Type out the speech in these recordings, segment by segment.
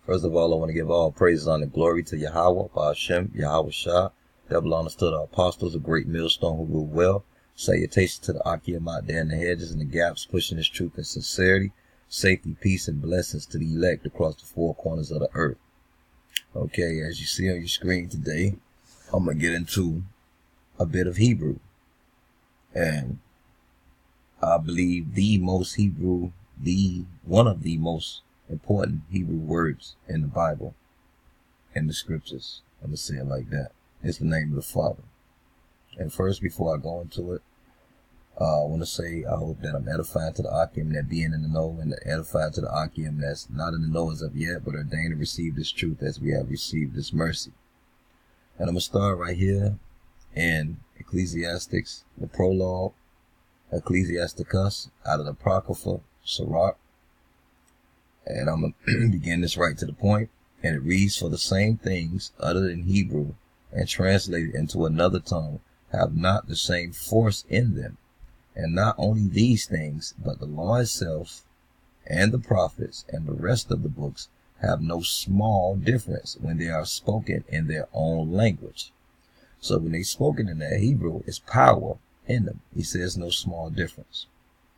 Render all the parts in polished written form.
First of all, I want to give all praises, honor, and glory to Yahweh, Ba'ashem, Yahweh Shah. Double honors to the apostles, a great millstone who rule well. Salutations to the Akim out there in the hedges and the gaps, pushing his truth and sincerity. Safety, peace, and blessings to the elect across the four corners of the earth. Okay, as you see on your screen today, I'm going to get into a bit of Hebrew. And I believe one of the most important Hebrew words in the Bible, in the scriptures. I'm going to say it like that. It's the name of the Father. And first, before I go into it, I want to say I hope that I'm edifying to the Akim that being in the know, and edifying to the Akim that's not in the know as of yet, but ordained to receive this truth as we have received this mercy. And I'm going to start right here in Ecclesiastics, the prologue, Ecclesiasticus, out of the Apocrypha, Sirach. And I'm going to begin this right to the point. And it reads, "For the same things uttered in Hebrew and translated into another tongue have not the same force in them. And not only these things, but the law itself and the prophets and the rest of the books have no small difference when they are spoken in their own language." So when they spoken in that Hebrew, it's power in them. He says no small difference,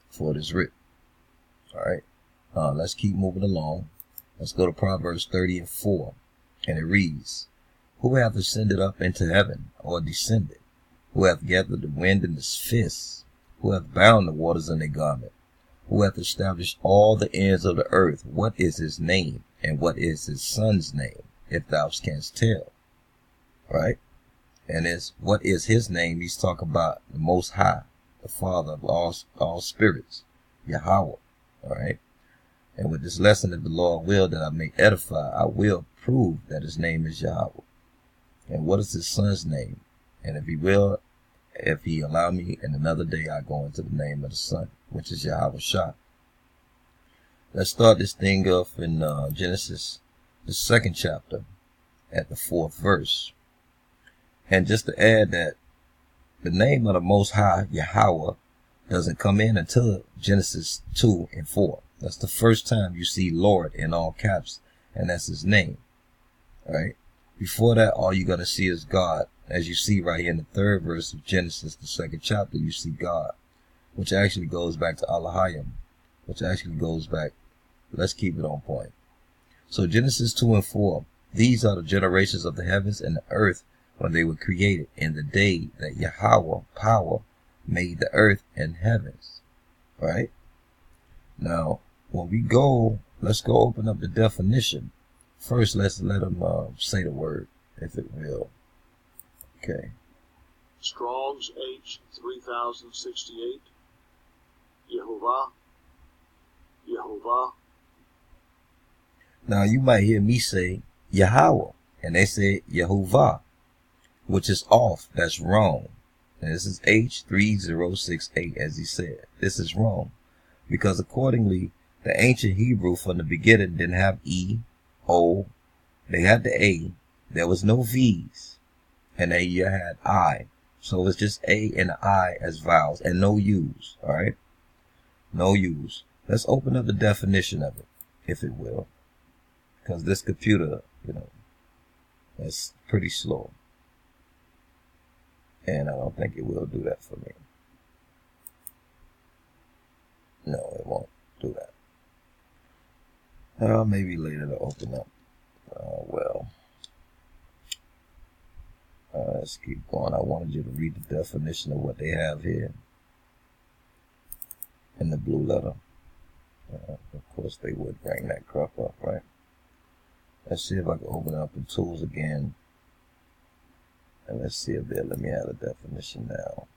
for it is written. All right. Let's keep moving along. Let's go to Proverbs 30:4. And it reads, "Who hath ascended up into heaven, or descended? Who hath gathered the wind in his fists? Who hath bound the waters in a garment? Who hath established all the ends of the earth? What is his name? And what is his son's name, if thou canst tell?" Right? And it's what is his name? He's talking about the Most High, the Father of all spirits, Yahweh. All right. And with this lesson, if the Lord will that I may edify, I will prove that his name is Yahweh. And what is his son's name? And if he will, if he allow me, in another day I go into the name of the son, which is Yahweh Shah. Let's start this thing off in Genesis, the 2nd chapter, at the 4th verse. And just to add that the name of the Most High, Yahweh, doesn't come in until Genesis 2:4. That's the first time you see Lord in all caps, and that's his name. All right. Before that, all you're going to see is God. As you see right here in the 3rd verse of Genesis, the 2nd chapter, you see God, which actually goes back to Elohim, which actually goes back. Let's keep it on point. So Genesis 2:4, "These are the generations of the heavens and the earth when they were created, in the day that Yahweh, power, made the earth and heavens." Right? Now, when we go, let's go open up the definition. First, let's let him say the word, if it will. Okay. Strong's H 3068. Yehovah. Yehovah. Now, you might hear me say Yahweh, and they say Yehovah, which is off. That's wrong. And this is H3068, as he said. This is wrong. Because accordingly, the ancient Hebrew from the beginning didn't have E, O. They had the A. There was no V's. And then you had I. So it's just A and I as vowels, and no U's. All right? No U's. Let's open up the definition of it, if it will. Because this computer, that's pretty slow. And I don't think it will do that for me. No, it won't do that. Maybe later to open up. Let's keep going. I wanted you to read the definition of what they have here in the blue letter. Of course, they would bring that crap up, right? Let's see if I can open up the tools again. And let's see if they'll let me have the definition now.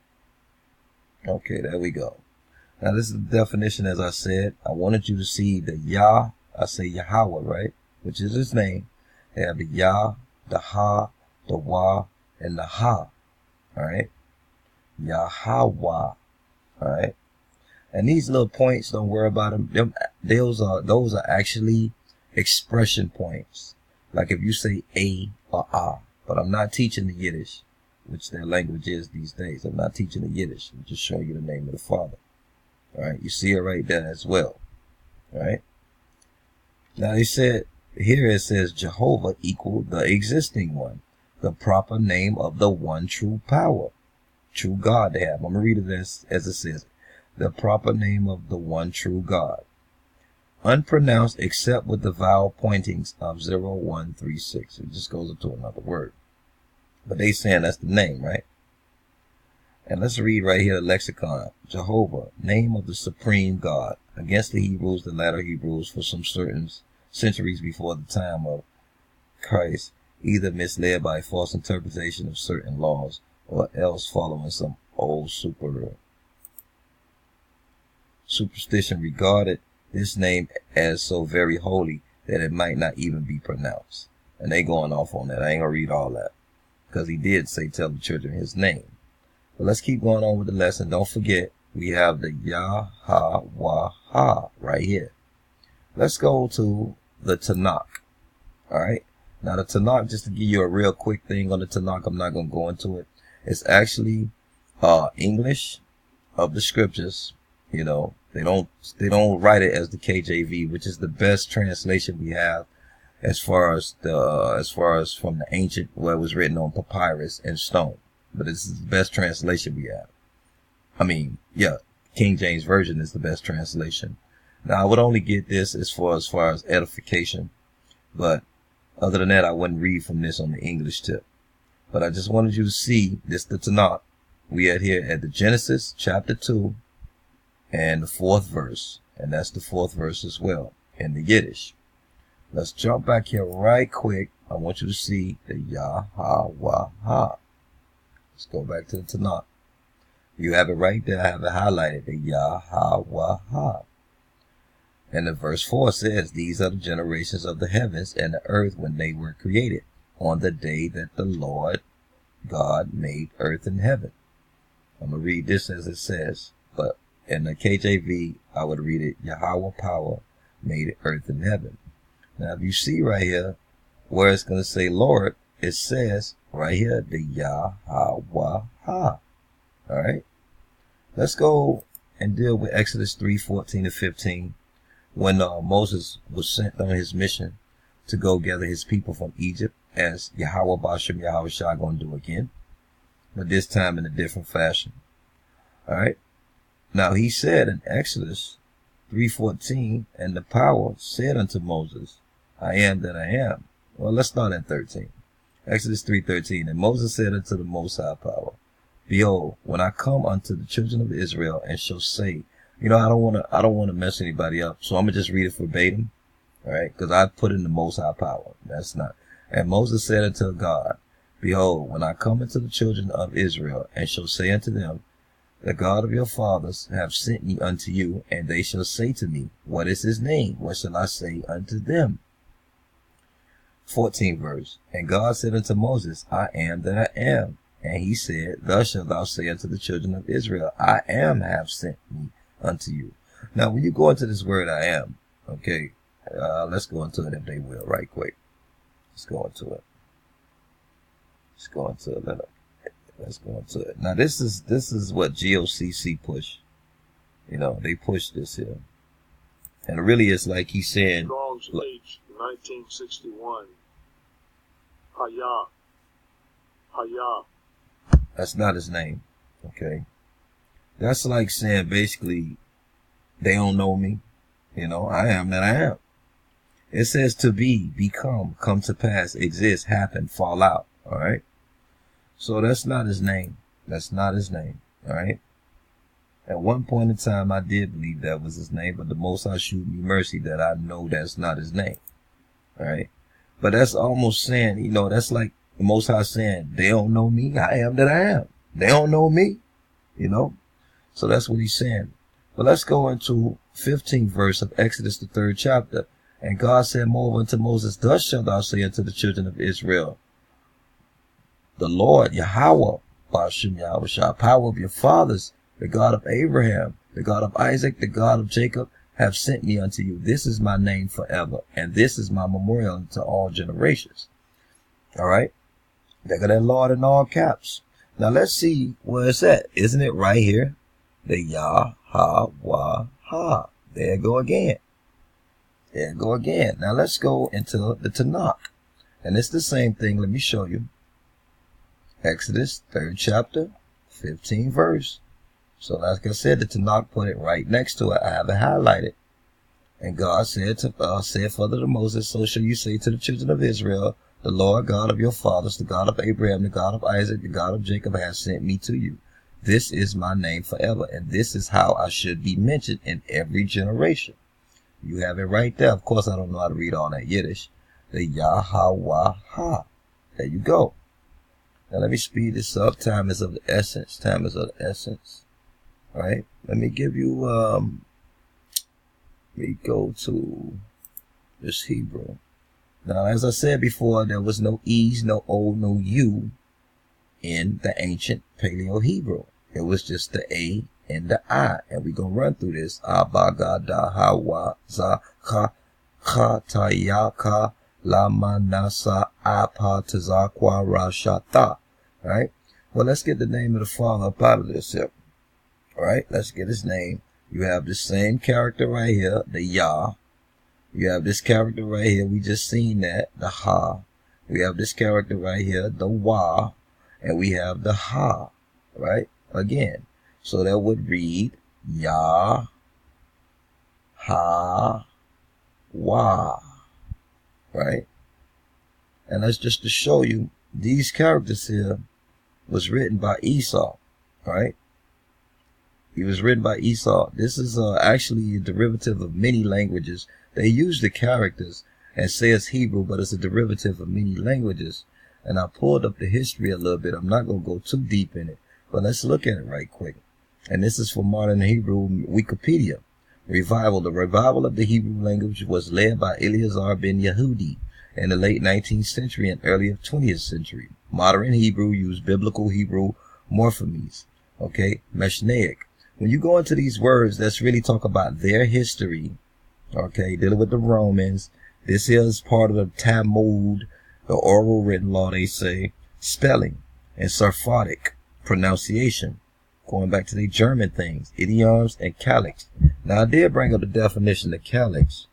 Okay, there we go. Now, this is the definition, as I said. I wanted you to see the Yah, I say Yahweh, right? Which is his name. They have the Yah, the Ha, the Wa, and the Ha. Alright? Yahweh. Alright? And these little points, don't worry about them. Those are actually expression points. Like if you say A or Ah. But I'm not teaching the Yiddish, which their language is these days. I'm not teaching the Yiddish. I'm just showing you the name of the Father. All right, you see it right there as well. All right. Now he said Here it says Jehovah equal the existing one, the proper name of the one true power, true God they have. I'm going to read it as it says, the proper name of the one true God. Unpronounced except with the vowel pointings of 0, 1, 3, 6. It just goes into another word. But they saying that's the name, right? And let's read right here the lexicon. Jehovah, name of the supreme God. Against the Hebrews, the latter Hebrews, for some certain centuries before the time of Christ, either misled by false interpretation of certain laws, or else following some old superstition, regarded this name as so very holy that it might not even be pronounced. And they going off on that. I ain't gonna read all that, because he did say tell the children his name. But let's keep going on with the lesson. Don't forget, we have the Yahweh right here. Let's go to the Tanakh. Alright. Now the Tanakh, just to give you a real quick thing on the Tanakh, I'm not going to go into it. It's actually English of the scriptures. You know, they don't write it as the KJV, which is the best translation we have as far as from the ancient, where it was written on papyrus and stone. But it's the best translation we have. I mean, yeah, King James Version is the best translation. Now, I would only get this as far as edification, but other than that, I wouldn't read from this on the English tip. But I just wanted you to see this, the Tanakh. We are here at the Genesis chapter 2 and the 4th verse, and that's the 4th verse as well in the Yiddish. Let's jump back here right quick. I want you to see the Yahweh. Let's go back to the Tanakh. You have it right there. I have it highlighted, the Yahweh. And the verse 4 says, these are the generations of the heavens and the earth when they were created, on the day that the Lord God made earth and heaven. I'm going to read this as it says, but in the KJV, I would read it, Yahweh power made earth and heaven. Now, if you see right here, where it's going to say Lord, it says right here, the Yahweh. Alright? Let's go and deal with Exodus 3:14 to 15. When Moses was sent on his mission to go gather his people from Egypt, as Yahweh Bashem Yahweh Shah going to do again, but this time in a different fashion. Alright? Now he said in Exodus 3:14, and the power said unto Moses, I am that I am. Well, let's start at 13. Exodus 3:13, and Moses said unto the Most High Power, behold, when I come unto the children of Israel and shall say, you know, I don't want to mess anybody up, so I'm gonna just read it verbatim, all right? Because I put in the Most High Power. That's not. And Moses said unto God, behold, when I come into the children of Israel and shall say unto them, the God of your fathers have sent me unto you, and they shall say to me, what is his name? What shall I say unto them? 14th verse. And God said unto Moses, I am that I am. And he said, thus shalt thou say unto the children of Israel, I am have sent me unto you. Now, when you go into this word I am, okay, let's go into it if they will, right quick. Let's go into it. Let's go into it. Let's go into it. Now, this is what GOCC push. You know, they push this here. And really, it's like he's saying, Strong's H, 1961. Hayah. That's not his name. Okay. That's like saying basically, they don't know me. You know, I am that I am. It says to be, become, come to pass, exist, happen, fall out. All right. So that's not his name. That's not his name. All right. At one point in time, I did believe that was his name, but the Most High shewed me mercy that I know that's not his name. All right. But that's almost saying, you know, that's like the Most High saying, they don't know me. I am that I am. They don't know me. You know. So that's what he's saying. But let's go into 15th verse of Exodus, the 3rd chapter. And God said moreover unto Moses, thus shalt thou say unto the children of Israel, the Lord, Yahweh, Bashem Yahweh Shah, power of your fathers, the God of Abraham, the God of Isaac, the God of Jacob, have sent me unto you. This is my name forever, and this is my memorial unto all generations. All right? They got that Lord in all caps. Now let's see where it's at. Isn't it right here? The Yah-ha-wah-ha. There you go again. There you go again. Now let's go into the Tanakh. And it's the same thing. Let me show you. Exodus 3rd chapter, 15th verse. So like I said, the Tanakh put it right next to it. I have it highlighted. And God said further to Moses, so shall you say to the children of Israel, the Lord God of your fathers, the God of Abraham, the God of Isaac, the God of Jacob has sent me to you. This is my name forever, and this is how I should be mentioned in every generation. You have it right there. Of course, I don't know how to read all that Yiddish. The Yahweh. There you go. Now let me speed this up. Time is of the essence. Time is of the essence. All right. Let me give you, let me go to this Hebrew. Now, as I said before, there was no E's, no O, no U in the ancient Paleo Hebrew. It was just the A and the I. And we're going to run through this. Abba, Gada, Hawa, Za, Cha, Cha, Tayaka, Lama, Nasa, Apa, Tazakwa, Rashata. Right? Well, let's get the name of the Father up out of this here. All right? Let's get his name. You have the same character right here, the Yah. You have this character right here. We just seen that, the Ha. We have this character right here, the Wa. And we have the Ha. Right? Again. So that would read Yah, Ha, Wa. Right? And that's just to show you these characters here was written by Esau. Right? He was written by Esau. This is actually a derivative of many languages. They use the characters and say it's Hebrew, but it's a derivative of many languages. And I pulled up the history a little bit. I'm not going to go too deep in it, but let's look at it right quick. And this is for Modern Hebrew Wikipedia. Revival. The revival of the Hebrew language was led by Eleazar ben Yehudi in the late 19th century and early 20th century. Modern Hebrew used biblical Hebrew morphemes. Okay, Meshnaic. When you go into these words, let's really talk about their history. Okay, dealing with the Romans. This here is part of the Talmud, the oral written law, they say. Spelling and Sephardic pronunciation. Going back to the German things, idioms and calyx. Now, I did bring up the definition of calyx.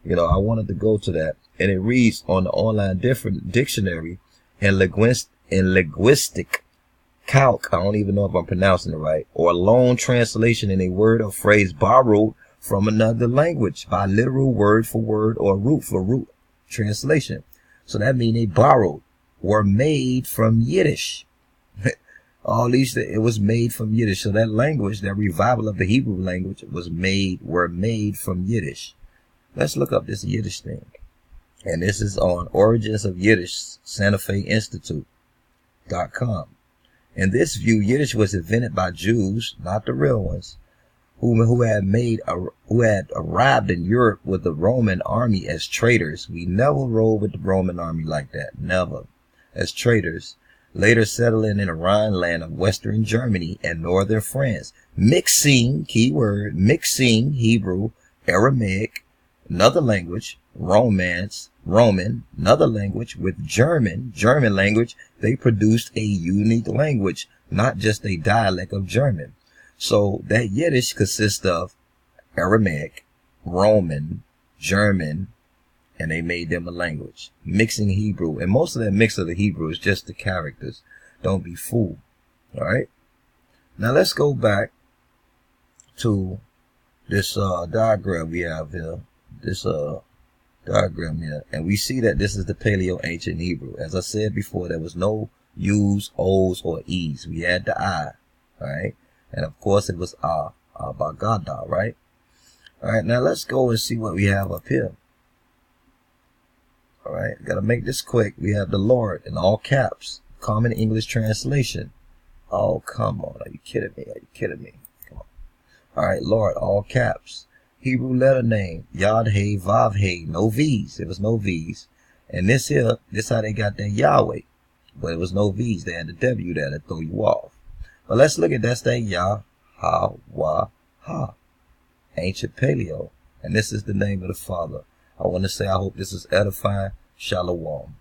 You know, I wanted to go to that. And it reads on the online dictionary and linguistic calc, I don't even know if I'm pronouncing it right, or loan translation in a word or phrase borrowed from another language by literal word for word or root for root translation. So that means they borrowed, were made from Yiddish. All these, it was made from Yiddish. So that language, that revival of the Hebrew language were made from Yiddish. Let's look up this Yiddish thing. And this is on Origins of Yiddish, Santa Fe Institute.com. In this view, Yiddish was invented by Jews, not the real ones, who had arrived in Europe with the Roman army as traders. We never rolled with the Roman army like that. Never. As traders. Later settling in the Rhineland of Western Germany and Northern France. Mixing, keyword, mixing Hebrew, Aramaic, another language, Roman, another language, with German language, they produced a unique language, not just a dialect of German. So that Yiddish consists of Aramaic, Roman, German, and they made them a language. Mixing Hebrew. And most of that mix of the Hebrew is just the characters. Don't be fooled. All right. Now let's go back to this diagram we have here. This diagram here. And we see that this is the Paleo Ancient Hebrew. As I said before, there was no U's, O's, or E's. We had the I. All right. And of course it was Bagada, right? All right. Now let's go and see what we have up here. All right, got to make this quick. We have the Lord in all caps, common English translation. Oh, come on. Are you kidding me? Are you kidding me? Come on. All right, Lord, all caps. Hebrew letter name, Yod Hey Vav Hey, no V's. There was no V's. And this here, this how they got their Yahweh. But it was no V's. They had the W there to throw you off. But let's look at that's that Yah, Ha, Wa, Ha. Ancient Paleo. And this is the name of the Father. I want to say I hope this is edifying. Shalom.